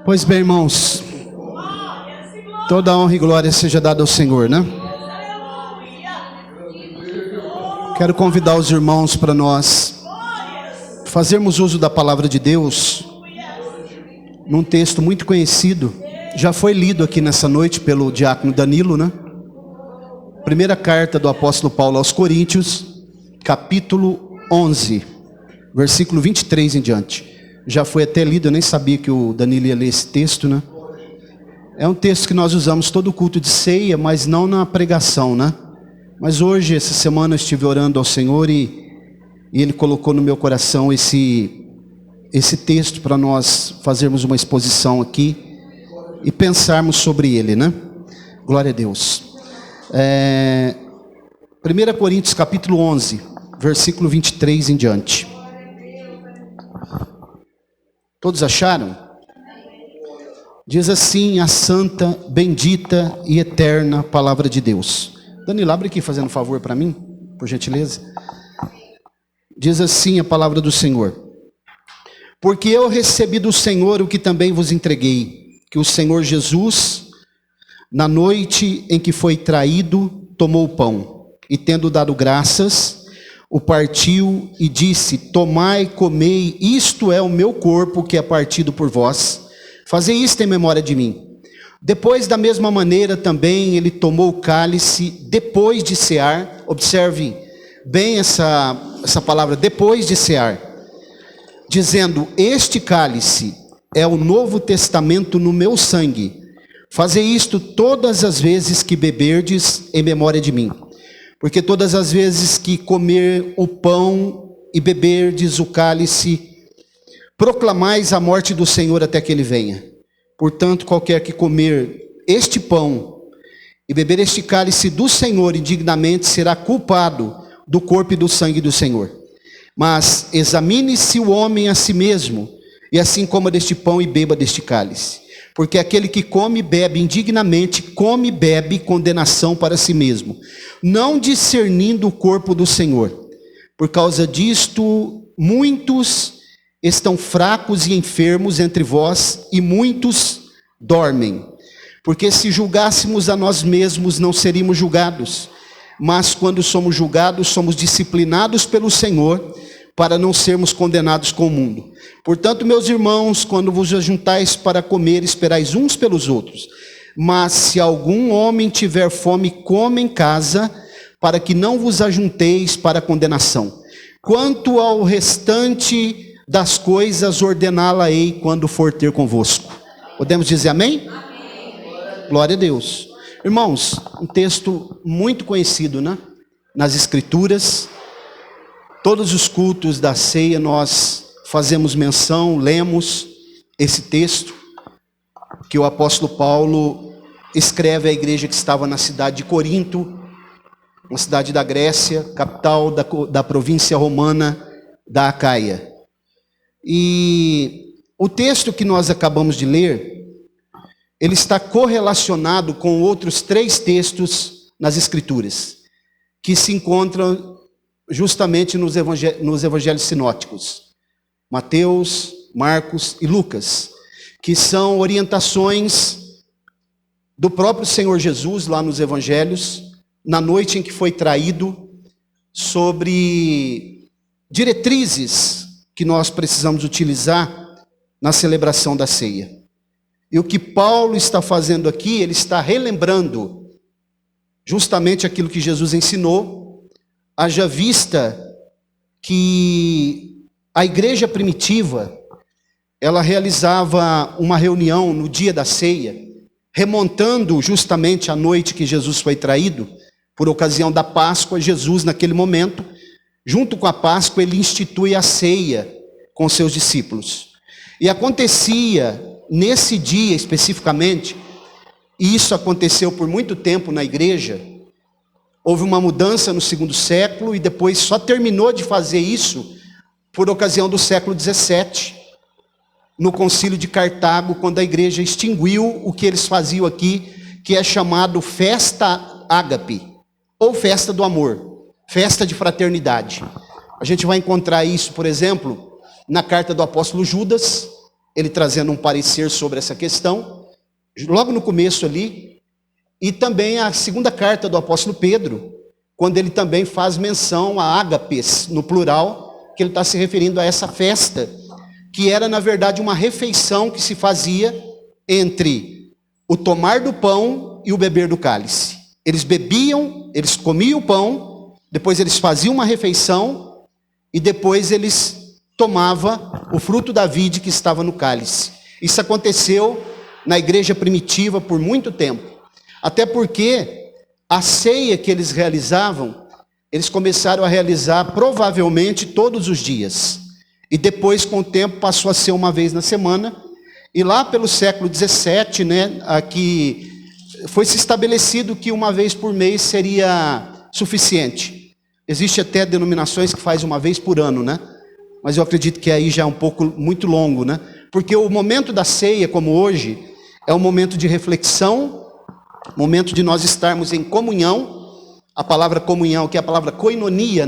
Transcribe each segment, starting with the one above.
Pois bem, irmãos, toda honra e glória seja dada ao Senhor, né? Quero convidar os irmãos para nós fazermos uso da palavra de Deus num texto muito conhecido, já foi lido aqui nessa noite pelo diácono Danilo, né? Primeira carta do apóstolo Paulo aos Coríntios, capítulo 11, versículo 23 em diante. Já foi até lido, eu nem sabia que o Danilo ia ler esse texto, né? É um texto que nós usamos todo o culto de ceia, mas não na pregação, né? Mas hoje, essa semana, eu estive orando ao Senhor e Ele colocou no meu coração esse texto para nós fazermos uma exposição aqui e pensarmos sobre ele, né? Glória a Deus. 1 Coríntios capítulo 11, versículo 23 em diante. Todos acharam? Diz assim a santa, bendita e eterna palavra de Deus. Danilo, abre aqui fazendo um favor para mim, por gentileza. Diz assim a palavra do Senhor: porque eu recebi do Senhor o que também vos entreguei, que o Senhor Jesus, na noite em que foi traído, tomou o pão, e tendo dado graças, o partiu e disse: tomai, comei, isto é o meu corpo que é partido por vós, fazei isto em memória de mim. Depois, da mesma maneira, também ele tomou o cálice depois de cear. Observe bem essa palavra, depois de cear, dizendo: este cálice é o novo testamento no meu sangue. Fazei isto todas as vezes que beberdes em memória de mim. Porque todas as vezes que comer o pão e beberdes o cálice, proclamais a morte do Senhor até que ele venha. Portanto, qualquer que comer este pão e beber este cálice do Senhor indignamente será culpado do corpo e do sangue do Senhor. Mas examine-se o homem a si mesmo, e assim coma deste pão e beba deste cálice. Porque aquele que come e bebe indignamente, come e bebe condenação para si mesmo, não discernindo o corpo do Senhor. Por causa disto, muitos estão fracos e enfermos entre vós, e muitos dormem. Porque se julgássemos a nós mesmos, não seríamos julgados. Mas quando somos julgados, somos disciplinados pelo Senhor, para não sermos condenados com o mundo. Portanto, meus irmãos, quando vos ajuntais para comer, esperais uns pelos outros. Mas se algum homem tiver fome, coma em casa, para que não vos ajunteis para condenação. Quanto ao restante das coisas, ordená-la-ei quando for ter convosco. Podemos dizer amém? Amém. Glória a Deus. Irmãos, um texto muito conhecido, né? Nas Escrituras. Todos os cultos da ceia nós fazemos menção, lemos esse texto que o apóstolo Paulo escreve à igreja que estava na cidade de Corinto, uma cidade da Grécia, capital da província romana da Acaia. E o texto que nós acabamos de ler, ele está correlacionado com outros 3 textos nas Escrituras, que se encontram justamente nos evangelhos sinóticos, Mateus, Marcos e Lucas, que são orientações do próprio Senhor Jesus lá nos evangelhos, na noite em que foi traído, sobre diretrizes que nós precisamos utilizar na celebração da ceia. E o que Paulo está fazendo aqui, ele está relembrando justamente aquilo que Jesus ensinou, haja vista que a igreja primitiva, ela realizava uma reunião no dia da ceia, remontando justamente a noite que Jesus foi traído, por ocasião da Páscoa. Jesus, naquele momento, junto com a Páscoa, ele institui a ceia com seus discípulos. E acontecia, nesse dia especificamente, e isso aconteceu por muito tempo na igreja. Houve uma mudança no 2º século e depois só terminou de fazer isso por ocasião do século 17, no concílio de Cartago, quando a igreja extinguiu o que eles faziam aqui, que é chamado festa ágape, ou festa do amor, festa de fraternidade. A gente vai encontrar isso, por exemplo, na carta do apóstolo Judas, ele trazendo um parecer sobre essa questão, logo no começo ali, e também a segunda carta do apóstolo Pedro, quando ele também faz menção a ágapes, no plural, que ele está se referindo a essa festa, que era na verdade uma refeição que se fazia entre o tomar do pão e o beber do cálice. Eles bebiam, eles comiam o pão, depois eles faziam uma refeição e depois eles tomavam o fruto da vide que estava no cálice. Isso aconteceu na igreja primitiva por muito tempo, até porque a ceia que eles realizavam, eles começaram a realizar provavelmente todos os dias. E depois, com o tempo, passou a ser uma vez na semana. E lá pelo século XVII, aqui foi se estabelecido que uma vez por mês seria suficiente. Existe até denominações que faz uma vez por ano, Mas eu acredito que aí já é um pouco muito longo, Porque o momento da ceia, como hoje, é um momento de reflexão, momento de nós estarmos em comunhão. A palavra comunhão, que é a palavra koinonia,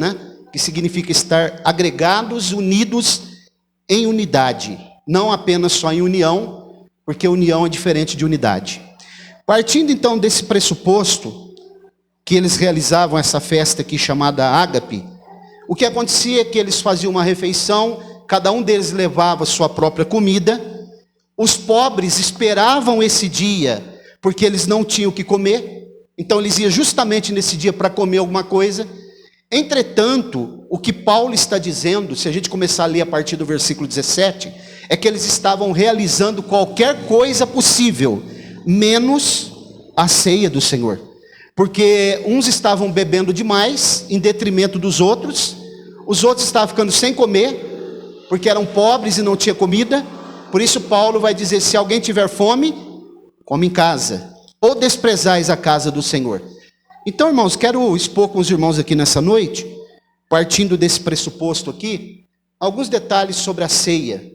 que significa estar agregados, unidos em unidade. Não apenas só em união, porque união é diferente de unidade. Partindo então desse pressuposto, que eles realizavam essa festa aqui chamada ágape, o que acontecia é que eles faziam uma refeição, cada um deles levava sua própria comida, os pobres esperavam esse dia, porque eles não tinham o que comer, então eles iam justamente nesse dia para comer alguma coisa. Entretanto, o que Paulo está dizendo, se a gente começar a ler a partir do versículo 17, é que eles estavam realizando qualquer coisa possível, menos a ceia do Senhor. Porque uns estavam bebendo demais, em detrimento dos outros, os outros estavam ficando sem comer, porque eram pobres e não tinha comida. Por isso Paulo vai dizer, se alguém tiver fome, come em casa, ou desprezais a casa do Senhor. Então, irmãos, quero expor com os irmãos aqui nessa noite, partindo desse pressuposto aqui, alguns detalhes sobre a ceia.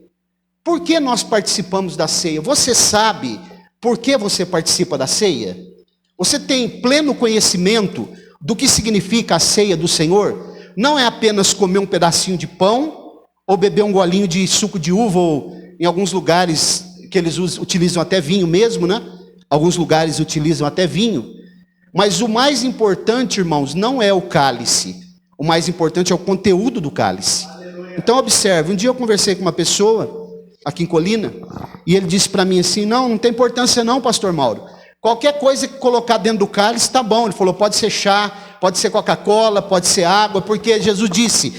Por que nós participamos da ceia? Você sabe por que você participa da ceia? Você tem pleno conhecimento do que significa a ceia do Senhor? Não é apenas comer um pedacinho de pão, ou beber um golinho de suco de uva, ou em alguns lugares que eles utilizam até vinho mesmo, Alguns lugares utilizam até vinho. Mas o mais importante, irmãos, não é o cálice. O mais importante é o conteúdo do cálice. Então observe, um dia eu conversei com uma pessoa aqui em Colina, e ele disse para mim assim, não tem importância não, pastor Mauro. Qualquer coisa que colocar dentro do cálice está bom. Ele falou, pode ser chá, pode ser Coca-Cola, pode ser água, porque Jesus disse,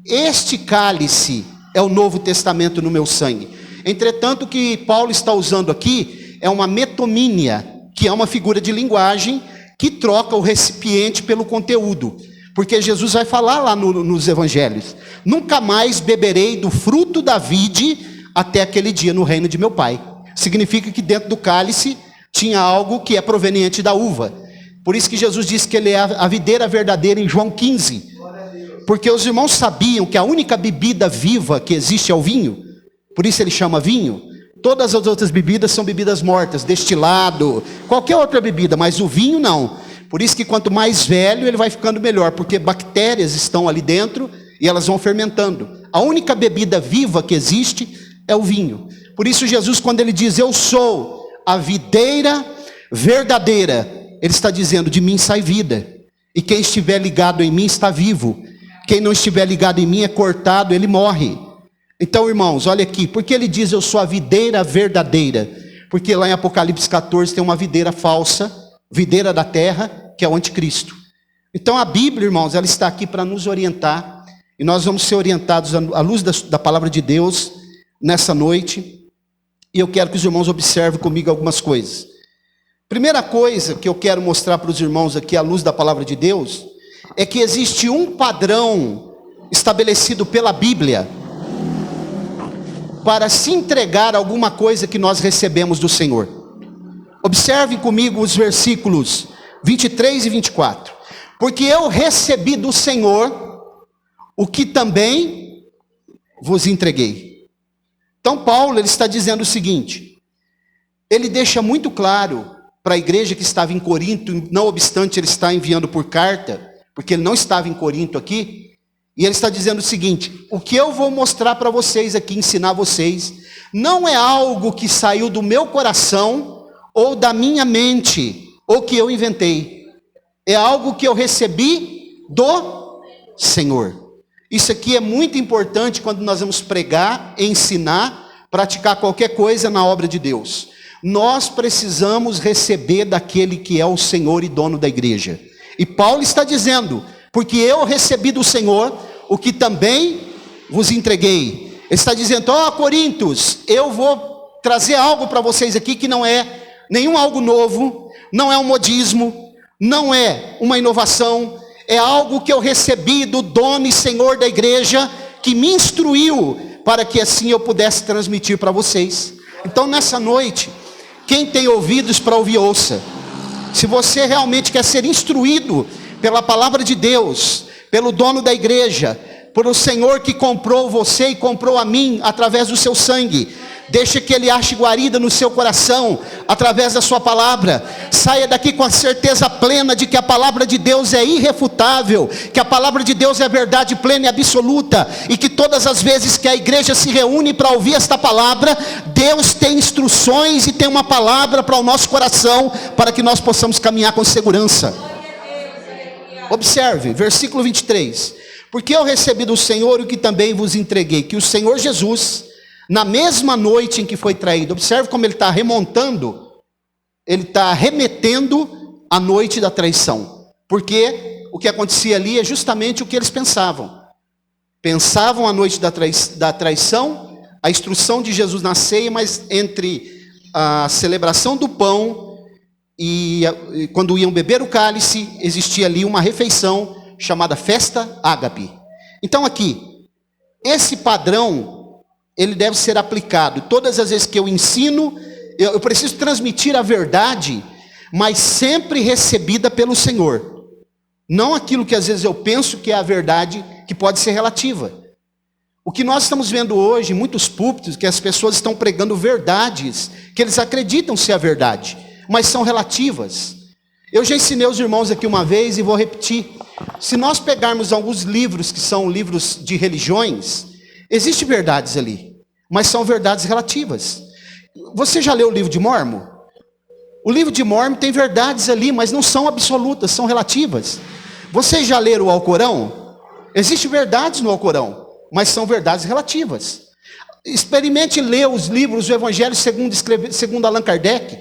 este cálice é o Novo Testamento no meu sangue. Entretanto, o que Paulo está usando aqui é uma metomínia, que é uma figura de linguagem que troca o recipiente pelo conteúdo. Porque Jesus vai falar lá nos evangelhos, nunca mais beberei do fruto da vide até aquele dia no reino de meu Pai. Significa que dentro do cálice tinha algo que é proveniente da uva. Por isso que Jesus disse que ele é a videira verdadeira em João 15. Porque os irmãos sabiam que a única bebida viva que existe é o vinho. Por isso ele chama vinho. Todas as outras bebidas são bebidas mortas, destilado, qualquer outra bebida, mas o vinho não. Por isso que quanto mais velho ele vai ficando melhor, porque bactérias estão ali dentro e elas vão fermentando. A única bebida viva que existe é o vinho. Por isso Jesus, quando ele diz, eu sou a videira verdadeira, ele está dizendo, de mim sai vida. E quem estiver ligado em mim está vivo. Quem não estiver ligado em mim é cortado, ele morre. Então, irmãos, olha aqui, porque ele diz, eu sou a videira verdadeira? Porque lá em Apocalipse 14 tem uma videira falsa, videira da terra, que é o anticristo. Então a Bíblia, irmãos, ela está aqui para nos orientar, e nós vamos ser orientados à luz da palavra de Deus, nessa noite, e eu quero que os irmãos observem comigo algumas coisas. Primeira coisa que eu quero mostrar para os irmãos aqui, à luz da palavra de Deus, é que existe um padrão estabelecido pela Bíblia, para se entregar alguma coisa que nós recebemos do Senhor. Observem comigo os versículos 23 e 24. Porque eu recebi do Senhor o que também vos entreguei. Então Paulo, ele está dizendo o seguinte, ele deixa muito claro para a igreja que estava em Corinto, não obstante ele estar enviando por carta, porque ele não estava em Corinto aqui, E ele está dizendo o seguinte: o que eu vou mostrar para vocês aqui, ensinar vocês, não é algo que saiu do meu coração ou da minha mente, ou que eu inventei. É algo que eu recebi do Senhor. Isso aqui é muito importante quando nós vamos pregar, ensinar, praticar qualquer coisa na obra de Deus. Nós precisamos receber daquele que é o Senhor e dono da igreja. E Paulo está dizendo: porque eu recebi do Senhor o que também vos entreguei. Ele está dizendo: ó Coríntios, eu vou trazer algo para vocês aqui que não é nenhum algo novo, não é um modismo, não é uma inovação, é algo que eu recebi do dono e Senhor da igreja, que me instruiu para que assim eu pudesse transmitir para vocês. Então nessa noite, quem tem ouvidos para ouvir, ouça. Se você realmente quer ser instruído pela palavra de Deus, pelo dono da igreja, por o Senhor que comprou você e comprou a mim através do seu sangue, deixe que Ele ache guarida no seu coração, através da sua palavra. Saia daqui com a certeza plena de que a palavra de Deus é irrefutável, que a palavra de Deus é verdade plena e absoluta, e que todas as vezes que a igreja se reúne para ouvir esta palavra, Deus tem instruções e tem uma palavra para o nosso coração, para que nós possamos caminhar com segurança. Observe, versículo 23. Porque eu recebi do Senhor o que também vos entreguei, que o Senhor Jesus, na mesma noite em que foi traído, observe como ele está remontando, ele está remetendo a noite da traição, porque o que acontecia ali é justamente o que eles pensavam. Pensavam a noite da traição, a instrução de Jesus na ceia, mas entre a celebração do pão e quando iam beber o cálice, existia ali uma refeição chamada festa ágape. Então aqui, esse padrão, ele deve ser aplicado. Todas as vezes que eu ensino, eu preciso transmitir a verdade, mas sempre recebida pelo Senhor. Não aquilo que às vezes eu penso que é a verdade, que pode ser relativa. O que nós estamos vendo hoje em muitos púlpitos, que as pessoas estão pregando verdades, que eles acreditam ser a verdade, mas são relativas. Eu já ensinei os irmãos aqui uma vez e vou repetir. Se nós pegarmos alguns livros que são livros de religiões, existem verdades ali, mas são verdades relativas. Você já leu o livro de Mórmon? O livro de Mórmon tem verdades ali, mas não são absolutas, são relativas. Vocês já leram o Alcorão? Existem verdades no Alcorão, mas são verdades relativas. Experimente ler os livros do Evangelho segundo Allan Kardec.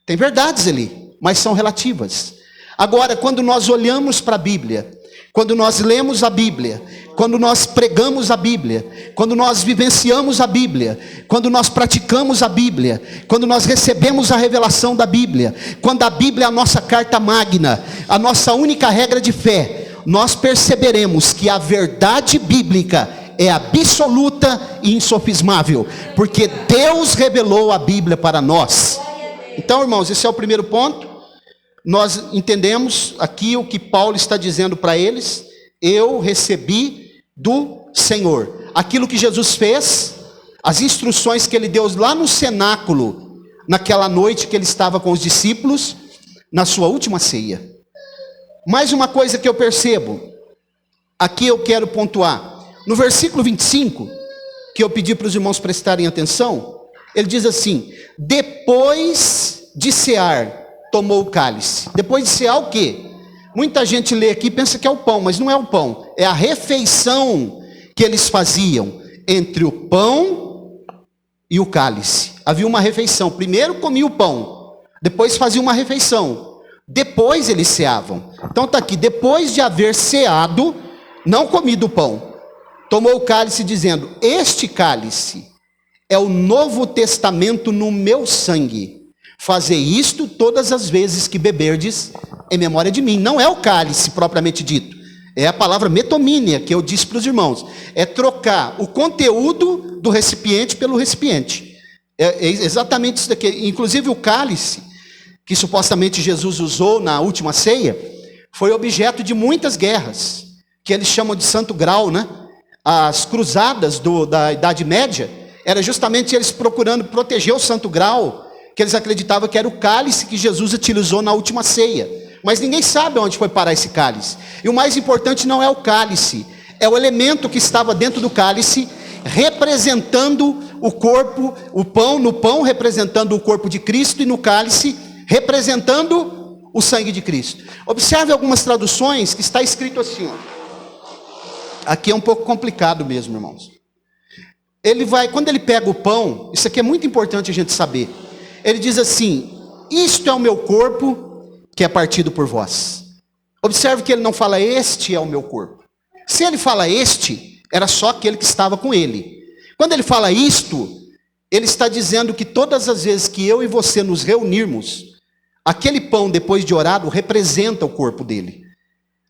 Tem verdades ali, mas são relativas. Agora, quando nós olhamos para a Bíblia, quando nós lemos a Bíblia, quando nós pregamos a Bíblia, quando nós vivenciamos a Bíblia, quando nós praticamos a Bíblia, quando nós recebemos a revelação da Bíblia, quando a Bíblia é a nossa carta magna, a nossa única regra de fé, nós perceberemos que a verdade bíblica é absoluta e insofismável, porque Deus revelou a Bíblia para nós. Então, irmãos, esse é o primeiro ponto. Nós entendemos aqui o que Paulo está dizendo para eles. Eu recebi do Senhor aquilo que Jesus fez, as instruções que ele deu lá no cenáculo, naquela noite que ele estava com os discípulos, na sua última ceia. Mais uma coisa que eu percebo, aqui eu quero pontuar, no versículo 25, que eu pedi para os irmãos prestarem atenção, ele diz assim: depois de cear, tomou o cálice. Depois de cear o quê? Muita gente lê aqui e pensa que é o pão, mas não é o pão, é a refeição que eles faziam entre o pão e o cálice. Havia uma refeição, primeiro comia o pão, depois fazia uma refeição, depois eles ceavam. Então está aqui, depois de haver ceado, não comido o pão, tomou o cálice dizendo: este cálice é o Novo Testamento no meu sangue. Fazei isto todas as vezes que beberdes em memória de mim. Não é o cálice propriamente dito, é a palavra metomínia que eu disse para os irmãos. É trocar o conteúdo do recipiente pelo recipiente. É exatamente isso daqui. Inclusive o cálice, que supostamente Jesus usou na última ceia, foi objeto de muitas guerras, que eles chamam de Santo Grau, né? As cruzadas da Idade Média, era justamente eles procurando proteger o Santo Grau, que eles acreditavam que era o cálice que Jesus utilizou na última ceia. Mas ninguém sabe onde foi parar esse cálice. E o mais importante não é o cálice, É o elemento que estava dentro do cálice, representando o corpo, o pão, no pão representando o corpo de Cristo e no cálice representando o sangue de Cristo. Observe algumas traduções que está escrito assim, ó. Aqui é um pouco complicado mesmo, irmãos. Quando ele pega o pão, isso aqui é muito importante a gente saber. Ele diz assim: isto é o meu corpo que é partido por vós. Observe que ele não fala este é o meu corpo. Se ele fala este, era só aquele que estava com ele. Quando ele fala isto, ele está dizendo que todas as vezes que eu e você nos reunirmos, aquele pão depois de orado representa o corpo dele.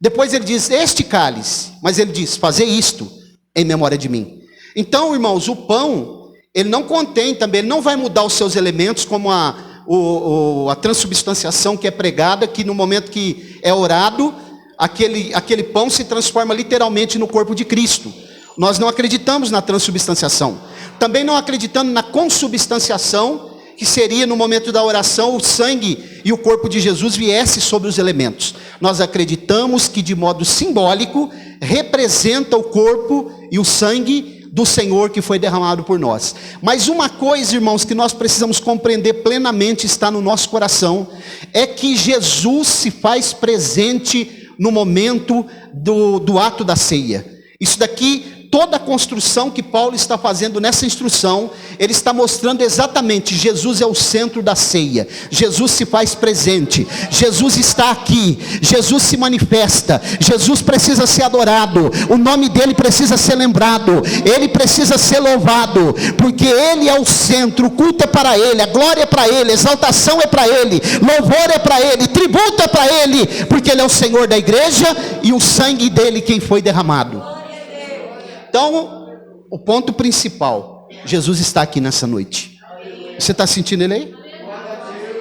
Depois ele diz este cálice, mas ele diz fazer isto em memória de mim. Então, irmãos, o pão, ele não contém também, ele não vai mudar os seus elementos como a transubstanciação que é pregada, que no momento que é orado, aquele pão se transforma literalmente no corpo de Cristo. Nós não acreditamos na transubstanciação. Também não acreditamos na consubstanciação, que seria no momento da oração, o sangue e o corpo de Jesus viesse sobre os elementos. Nós acreditamos que de modo simbólico, representa o corpo e o sangue do Senhor que foi derramado por nós. Mas uma coisa, irmãos, que nós precisamos compreender plenamente, está no nosso coração, é que Jesus se faz presente no momento do ato da ceia. Isso daqui, toda a construção que Paulo está fazendo nessa instrução, ele está mostrando exatamente, Jesus é o centro da ceia, Jesus se faz presente, Jesus está aqui, Jesus se manifesta, Jesus precisa ser adorado, o nome dele precisa ser lembrado, ele precisa ser louvado, porque ele é o centro, o culto é para ele, a glória é para ele, a exaltação é para ele, louvor é para ele, tributo é para ele, porque ele é o Senhor da igreja e o sangue dele quem foi derramado. Então, o ponto principal, Jesus está aqui nessa noite. Você está sentindo ele aí?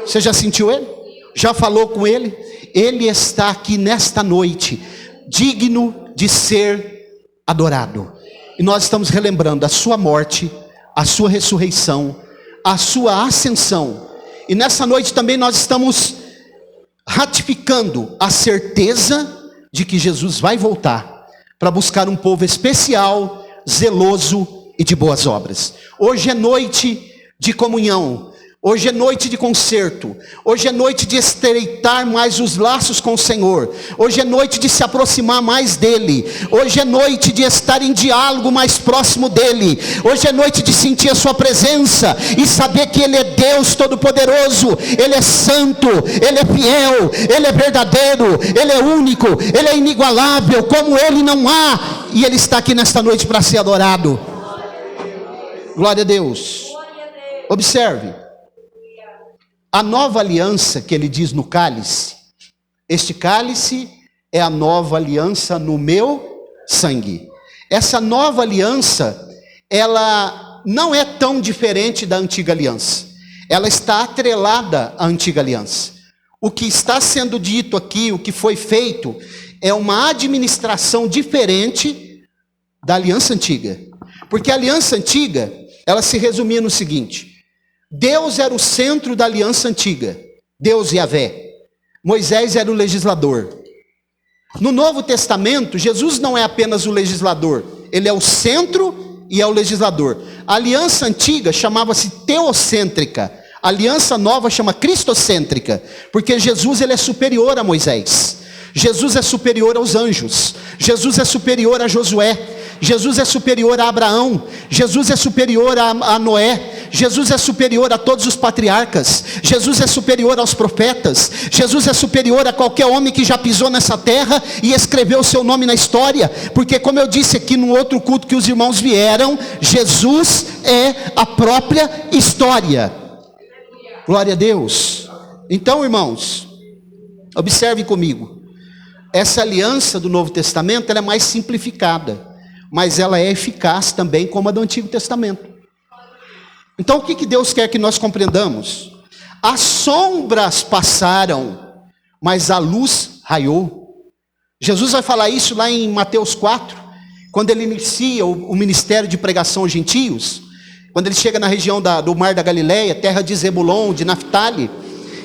Você já sentiu ele? Já falou com ele? Ele está aqui nesta noite, digno de ser adorado. E nós estamos relembrando a sua morte, a sua ressurreição, a sua ascensão. E nessa noite também nós estamos ratificando a certeza de que Jesus vai voltar para buscar um povo especial, zeloso e de boas obras. Hoje é noite de comunhão, hoje é noite de concerto, hoje é noite de estreitar mais os laços com o Senhor, hoje é noite de se aproximar mais dEle, hoje é noite de estar em diálogo mais próximo dEle, hoje é noite de sentir a sua presença e saber que Ele é Deus Todo-Poderoso, Ele é santo, Ele é fiel, Ele é verdadeiro, Ele é único, Ele é inigualável, como Ele não há, e Ele está aqui nesta noite para ser adorado. Glória a Deus. Observe. A nova aliança que ele diz no cálice, este cálice é a nova aliança no meu sangue. Essa nova aliança, ela não é tão diferente da antiga aliança. Ela está atrelada à antiga aliança. O que está sendo dito aqui, o que foi feito, é uma administração diferente da aliança antiga. Porque a aliança antiga, ela se resumia no seguinte: Deus era o centro da aliança antiga, Deus Yahvé. Moisés era o legislador. No Novo Testamento, Jesus não é apenas o legislador, ele é o centro e é o legislador. A aliança antiga chamava-se teocêntrica, a aliança nova chama cristocêntrica, porque Jesus ele é superior a Moisés, Jesus é superior aos anjos, Jesus é superior a Josué, Jesus é superior a Abraão, Jesus é superior a Noé, Jesus é superior a todos os patriarcas, Jesus é superior aos profetas, Jesus é superior a qualquer homem que já pisou nessa terra e escreveu o seu nome na história, porque como eu disse aqui no outro culto que os irmãos vieram, Jesus é a própria história. Glória a Deus. Então, irmãos, observe comigo, essa aliança do Novo Testamento ela é mais simplificada, mas ela é eficaz também como a do Antigo Testamento. Então o que Deus quer que nós compreendamos? As sombras passaram, mas a luz raiou. Jesus vai falar isso lá em Mateus 4, quando ele inicia o ministério de pregação aos gentios, quando ele chega na região do Mar da Galileia, terra de Zebulon, de Naftali,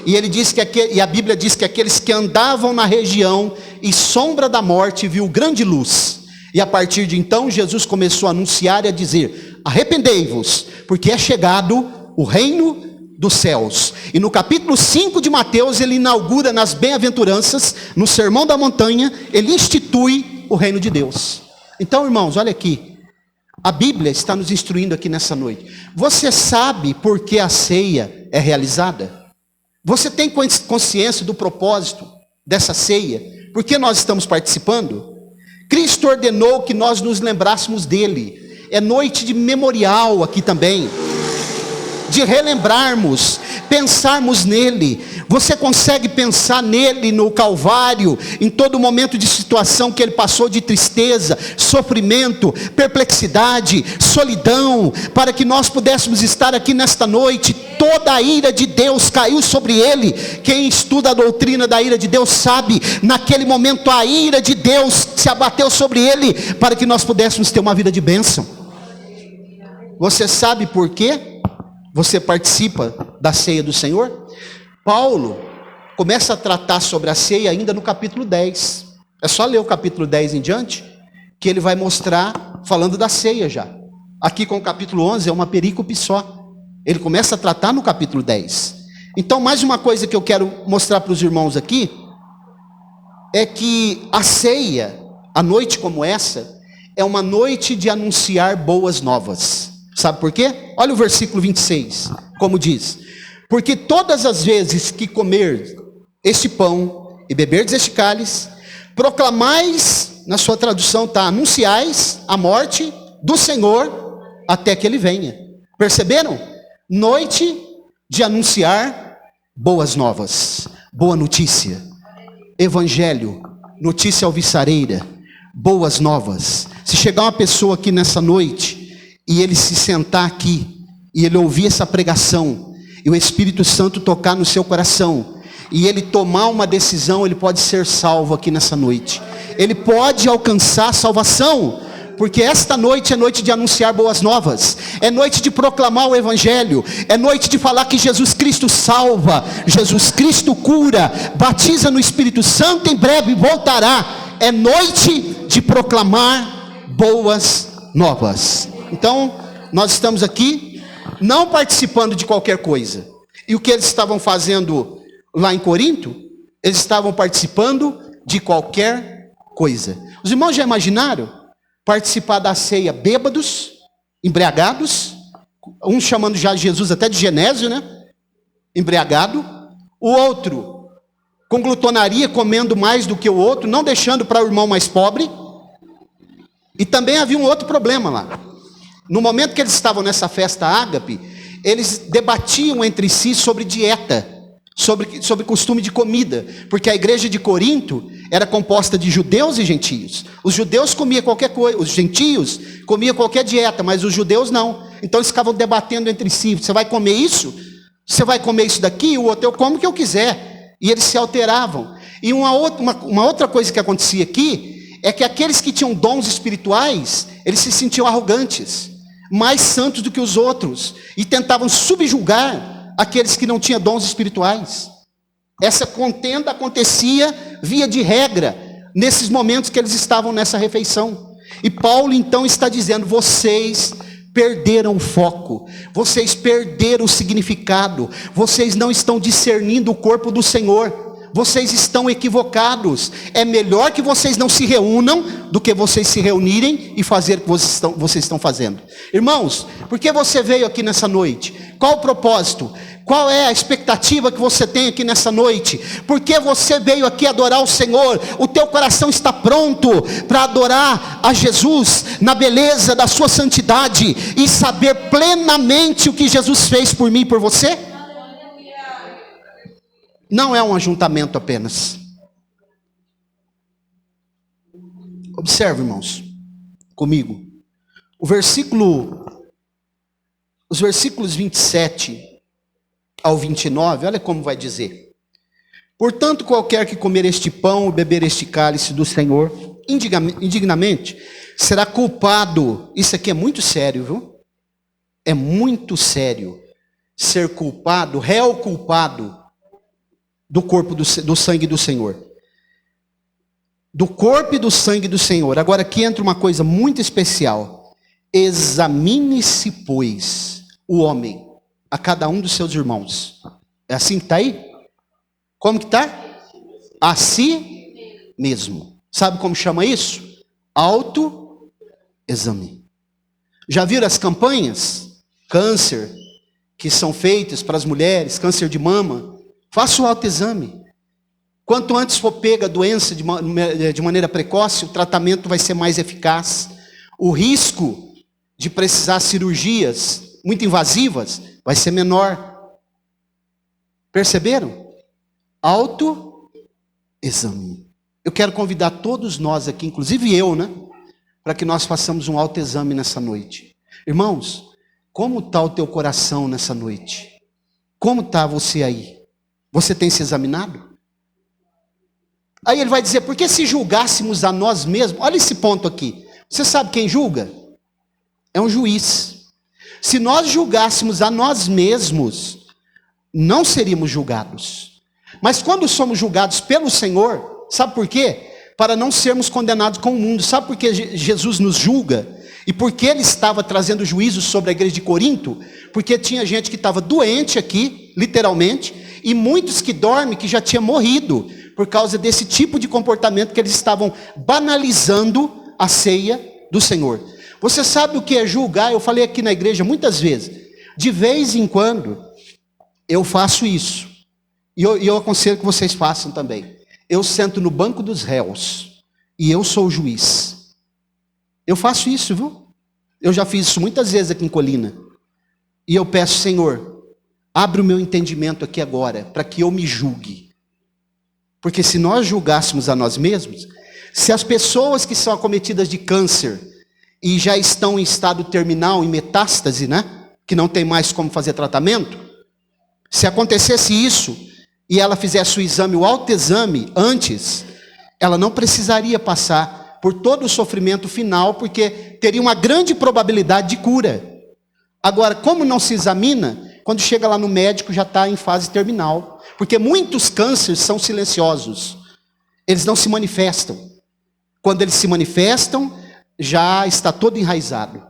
e ele diz e a Bíblia diz que aqueles que andavam na região e sombra da morte viu grande luz. E a partir de então, Jesus começou a anunciar e a dizer: arrependei-vos, porque é chegado o reino dos céus. E no capítulo 5 de Mateus, ele inaugura nas bem-aventuranças, no Sermão da Montanha, ele institui o reino de Deus. Então, irmãos, olha aqui. A Bíblia está nos instruindo aqui nessa noite. Você sabe por que a ceia é realizada? Você tem consciência do propósito dessa ceia? Por que nós estamos participando? Cristo ordenou que nós nos lembrássemos dele. É noite de memorial aqui também, de relembrarmos, pensarmos nele. Você consegue pensar nele no Calvário, em todo momento de situação que ele passou, de tristeza, sofrimento, perplexidade, solidão, para que nós pudéssemos estar aqui nesta noite. Toda a ira de Deus caiu sobre ele. Quem estuda a doutrina da ira de Deus sabe, naquele momento a ira de Deus se abateu sobre ele, para que nós pudéssemos ter uma vida de bênção. Você sabe por quê você participa da ceia do Senhor? Paulo começa a tratar sobre a ceia ainda no capítulo 10. É só ler o capítulo 10 em diante, que ele vai mostrar, falando da ceia já. Aqui com o capítulo 11 é uma perícope só. Ele começa a tratar no capítulo 10. Então, mais uma coisa que eu quero mostrar para os irmãos aqui, é que a ceia, a noite como essa, é uma noite de anunciar boas novas. Sabe por quê? Olha o versículo 26, como diz: porque todas as vezes que comer este pão e beberdes este cálice, proclamais, na sua tradução está, anunciais a morte do Senhor até que ele venha. Perceberam? Noite de anunciar boas novas, boa notícia, evangelho, notícia alvissareira, boas novas. Se chegar uma pessoa aqui nessa noite, e ele se sentar aqui, e ele ouvir essa pregação, e o Espírito Santo tocar no seu coração, e ele tomar uma decisão, ele pode ser salvo aqui nessa noite. Ele pode alcançar a salvação, porque esta noite é noite de anunciar boas novas, é noite de proclamar o Evangelho, é noite de falar que Jesus Cristo salva, Jesus Cristo cura, batiza no Espírito Santo, em breve voltará. É noite de proclamar boas novas. Então, nós estamos aqui, não participando de qualquer coisa. E o que eles estavam fazendo lá em Corinto? Eles estavam participando de qualquer coisa. Os irmãos já imaginaram participar da ceia bêbados, embriagados, um chamando já Jesus até de Genésio, né? Embriagado. O outro com glutonaria, comendo mais do que o outro, não deixando para o irmão mais pobre. E também havia um outro problema lá. No momento que eles estavam nessa festa ágape, eles debatiam entre si sobre dieta, sobre costume de comida, porque a igreja de Corinto era composta de judeus e gentios. Os judeus comiam qualquer coisa, os gentios comiam qualquer dieta, mas os judeus não. Então eles ficavam debatendo entre si: você vai comer isso? Você vai comer isso daqui? O outro: eu como o que eu quiser. E eles se alteravam. E uma outra coisa que acontecia aqui é que aqueles que tinham dons espirituais, eles se sentiam arrogantes, mais santos do que os outros, e tentavam subjugar aqueles que não tinham dons espirituais. Essa contenda acontecia via de regra, nesses momentos que eles estavam nessa refeição. E Paulo então está dizendo: vocês perderam o foco, vocês perderam o significado, vocês não estão discernindo o corpo do Senhor. Vocês estão equivocados. É melhor que vocês não se reúnam do que vocês se reunirem e fazer o que vocês estão fazendo. Irmãos, por que você veio aqui nessa noite? Qual o propósito? Qual é a expectativa que você tem aqui nessa noite? Por que você veio aqui adorar o Senhor? O teu coração está pronto para adorar a Jesus na beleza da sua santidade e saber plenamente o que Jesus fez por mim e por você? Não é um ajuntamento apenas. Observe, irmãos, comigo. Os versículos 27 ao 29, olha como vai dizer: portanto, qualquer que comer este pão ou beber este cálice do Senhor indignamente, será culpado. Isso aqui é muito sério, viu? É muito sério ser culpado, réu culpado do corpo do sangue do Senhor. do corpo e do sangue do Senhor. Agora aqui entra uma coisa muito especial. Examine-se, pois, o homem, a cada um dos seus irmãos. É assim que está aí? Como que está? A si mesmo. Sabe como chama isso? Autoexame. Já viram as campanhas? Câncer, que são feitas para as mulheres, câncer de mama. Faça o autoexame. Quanto antes for pega a doença de maneira precoce, o tratamento vai ser mais eficaz. O risco de precisar cirurgias muito invasivas vai ser menor. Perceberam? Autoexame. Eu quero convidar todos nós aqui, inclusive eu, para que nós façamos um autoexame nessa noite. Irmãos, como está o teu coração nessa noite? Como está você aí? Você tem se examinado? Aí ele vai dizer, porque se julgássemos a nós mesmos, olha esse ponto aqui, você sabe quem julga? É um juiz. Se nós julgássemos a nós mesmos, não seríamos julgados. Mas quando somos julgados pelo Senhor, sabe por quê? Para não sermos condenados com o mundo. Sabe por que Jesus nos julga? E por que ele estava trazendo juízo sobre a igreja de Corinto? Porque tinha gente que estava doente aqui, literalmente, e muitos que dormem que já tinham morrido, por causa desse tipo de comportamento que eles estavam banalizando a ceia do Senhor. Você sabe o que é julgar? Eu falei aqui na igreja muitas vezes. De vez em quando, eu faço isso. E eu aconselho que vocês façam também. Eu sento no banco dos réus. E eu sou o juiz. Eu faço isso, viu? Eu já fiz isso muitas vezes aqui em Colina. E eu peço, Senhor, abre o meu entendimento aqui agora, para que eu me julgue. Porque se nós julgássemos a nós mesmos, se as pessoas que são acometidas de câncer e já estão em estado terminal, em metástase, que não tem mais como fazer tratamento, se acontecesse isso e ela fizesse o exame, o autoexame antes, ela não precisaria passar por todo o sofrimento final, porque teria uma grande probabilidade de cura. Agora, como não se examina, quando chega lá no médico já está em fase terminal. Porque muitos cânceres são silenciosos. Eles não se manifestam. Quando eles se manifestam, já está todo enraizado.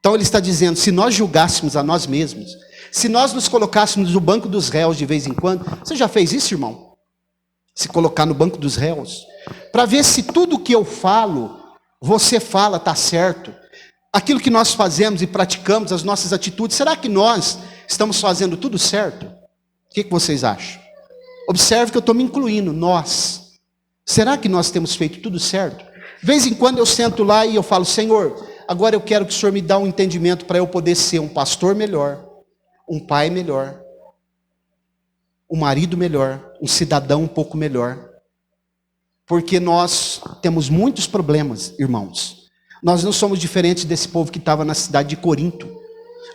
Então ele está dizendo, se nós julgássemos a nós mesmos, se nós nos colocássemos no banco dos réus de vez em quando, você já fez isso, irmão? Se colocar no banco dos réus, para ver se tudo que eu falo, você fala, está certo. Aquilo que nós fazemos e praticamos, as nossas atitudes, será que nós estamos fazendo tudo certo? O que vocês acham? Observe que eu estou me incluindo, nós. Será que nós temos feito tudo certo? De vez em quando eu sento lá e eu falo, Senhor, agora eu quero que o Senhor me dê um entendimento para eu poder ser um pastor melhor, um pai melhor, um marido melhor, um cidadão um pouco melhor. Porque nós temos muitos problemas, irmãos. Nós não somos diferentes desse povo que estava na cidade de Corinto.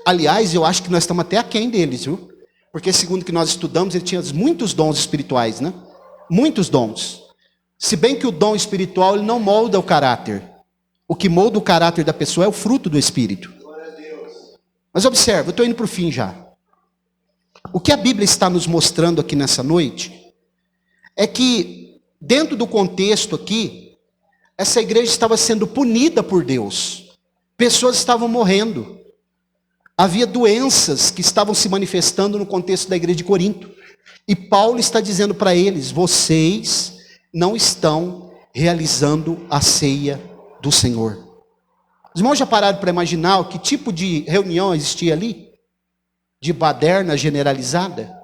Aliás, eu acho que nós estamos até aquém deles, viu? Porque segundo que nós estudamos, ele tinha muitos dons espirituais, Muitos dons. Se bem que o dom espiritual, ele não molda o caráter. O que molda o caráter da pessoa é o fruto do Espírito. Mas observe, eu estou indo para o fim já. O que a Bíblia está nos mostrando aqui nessa noite, é que, dentro do contexto aqui, essa igreja estava sendo punida por Deus. Pessoas estavam morrendo. Havia doenças que estavam se manifestando no contexto da igreja de Corinto. E Paulo está dizendo para eles, vocês não estão realizando a ceia do Senhor. Os irmãos já pararam para imaginar que tipo de reunião existia ali? De baderna generalizada?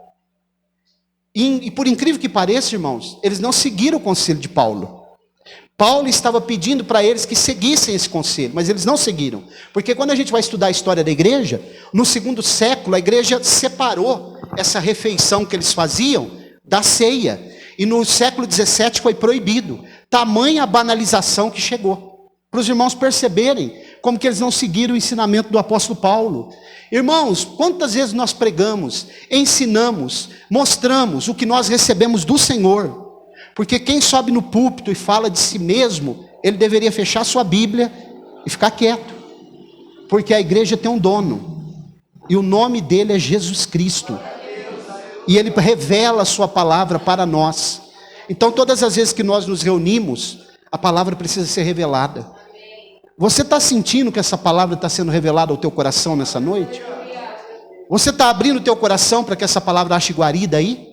E por incrível que pareça, irmãos, eles não seguiram o conselho de Paulo. Paulo estava pedindo para eles que seguissem esse conselho, mas eles não seguiram. Porque quando a gente vai estudar a história da igreja, no 2º século, a igreja separou essa refeição que eles faziam da ceia. E no século 17 foi proibido. Tamanha a banalização que chegou. Para os irmãos perceberem como que eles não seguiram o ensinamento do apóstolo Paulo. Irmãos, quantas vezes nós pregamos, ensinamos, mostramos o que nós recebemos do Senhor. Porque quem sobe no púlpito e fala de si mesmo, ele deveria fechar sua Bíblia e ficar quieto. Porque a igreja tem um dono. E o nome dele é Jesus Cristo. E ele revela a sua palavra para nós. Então todas as vezes que nós nos reunimos, A palavra precisa ser revelada. Você está sentindo que essa palavra está sendo revelada ao teu coração nessa noite? Você está abrindo o teu coração para que essa palavra ache guarida aí?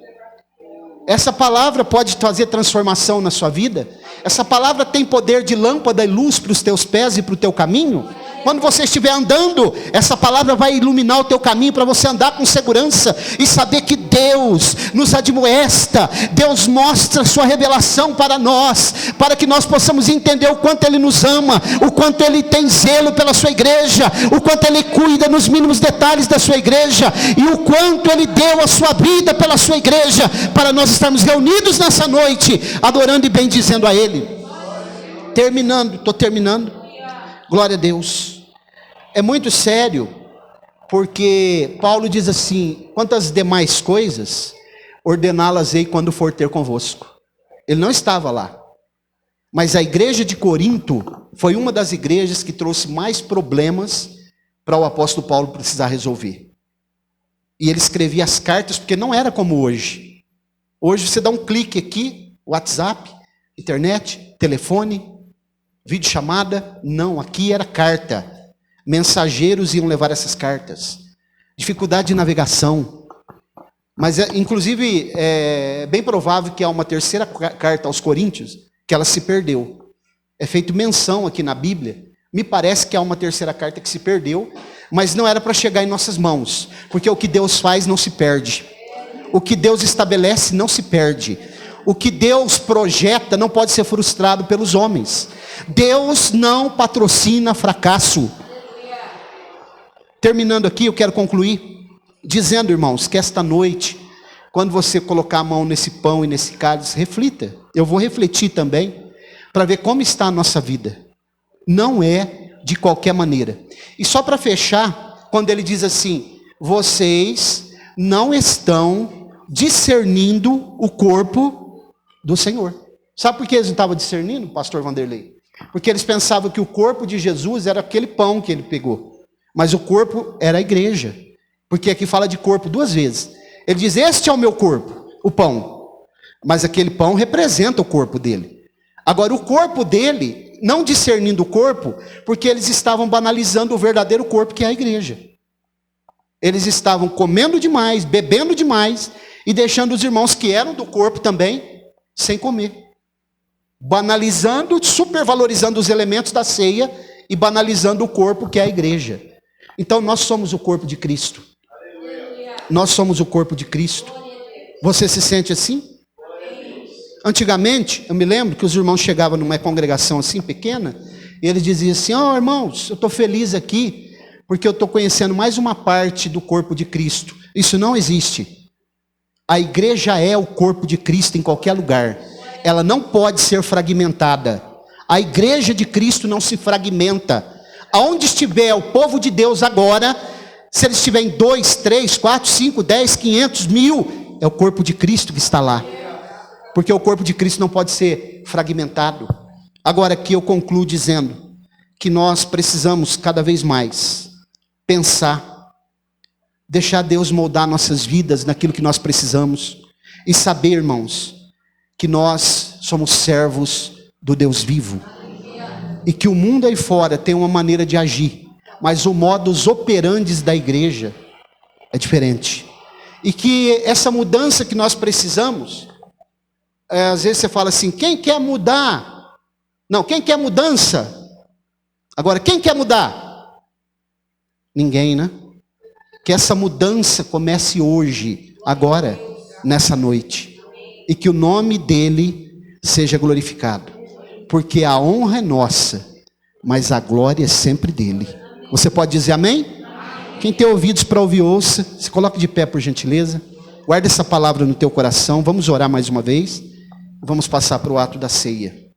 Essa palavra pode trazer transformação na sua vida? Essa palavra tem poder de lâmpada e luz para os teus pés e para o teu caminho? Quando você estiver andando, essa palavra vai iluminar o teu caminho para você andar com segurança e saber que Deus nos admoesta, Deus mostra a sua revelação para nós, para que nós possamos entender o quanto Ele nos ama, o quanto Ele tem zelo pela sua igreja, o quanto Ele cuida nos mínimos detalhes da sua igreja, e o quanto Ele deu a sua vida pela sua igreja, para nós estarmos reunidos nessa noite, adorando e bendizendo a Ele. Estou terminando. Glória a Deus. É muito sério, porque Paulo diz assim: quantas demais coisas ordená-las-ei quando for ter convosco. Ele não estava lá, mas a igreja de Corinto foi uma das igrejas que trouxe mais problemas para o apóstolo Paulo precisar resolver. E ele escrevia as cartas, porque não era como hoje. Hoje você dá um clique aqui, WhatsApp, internet, telefone, videochamada. Não, aqui era carta. Mensageiros iam levar essas cartas. Dificuldade de navegação. Mas, inclusive, é bem provável que há uma terceira carta aos Coríntios, que ela se perdeu. É feito menção aqui na Bíblia. Me parece que há uma terceira carta que se perdeu, mas não era para chegar em nossas mãos. Porque o que Deus faz não se perde. O que Deus estabelece não se perde. O que Deus projeta não pode ser frustrado pelos homens. Deus não patrocina fracasso. Terminando aqui, eu quero concluir dizendo, irmãos, que esta noite, quando você colocar a mão nesse pão e nesse cálice, reflita. Eu vou refletir também, para ver como está a nossa vida. Não é de qualquer maneira. E só para fechar, quando ele diz assim: vocês não estão discernindo o corpo do Senhor. Sabe por que eles não estavam discernindo, pastor Vanderlei? Porque eles pensavam que o corpo de Jesus era aquele pão que ele pegou. Mas o corpo era a igreja. Porque aqui fala de corpo duas vezes. Ele diz: este é o meu corpo, o pão. Mas aquele pão representa o corpo dele. Agora, o corpo dele, não discernindo o corpo, porque eles estavam banalizando o verdadeiro corpo, que é a igreja. Eles estavam comendo demais, bebendo demais, e deixando os irmãos que eram do corpo também sem comer. Banalizando, supervalorizando os elementos da ceia e banalizando o corpo, que é a igreja. Então nós somos o corpo de Cristo. Nós somos o corpo de Cristo. Você se sente assim? Antigamente, eu me lembro que os irmãos chegavam numa congregação assim pequena, e eles diziam assim: ó, irmãos, eu estou feliz aqui, porque eu estou conhecendo mais uma parte do corpo de Cristo. Isso não existe. A igreja é o corpo de Cristo em qualquer lugar. Ela não pode ser fragmentada. A igreja de Cristo não se fragmenta. Aonde estiver o povo de Deus agora, se eles estiverem 2, 3, 4, 5, 10, 500, 1000, é o corpo de Cristo que está lá. Porque o corpo de Cristo não pode ser fragmentado. Agora aqui eu concluo dizendo que nós precisamos cada vez mais pensar, deixar Deus moldar nossas vidas naquilo que nós precisamos, e saber, irmãos, que nós somos servos do Deus vivo. E que o mundo aí fora tem uma maneira de agir, mas o modus operandi da igreja é diferente. E que essa mudança que nós precisamos, às vezes você fala assim: quem quer mudar? Não, quem quer mudança? Agora, quem quer mudar? Ninguém, né? Que essa mudança comece hoje, agora, nessa noite. E que o nome dele seja glorificado. Porque a honra é nossa, mas a glória é sempre dele. Você pode dizer amém? Quem tem ouvidos para ouvir, ouça. Se coloque de pé, por gentileza. Guarda essa palavra no teu coração. Vamos orar mais uma vez. Vamos passar para o ato da ceia.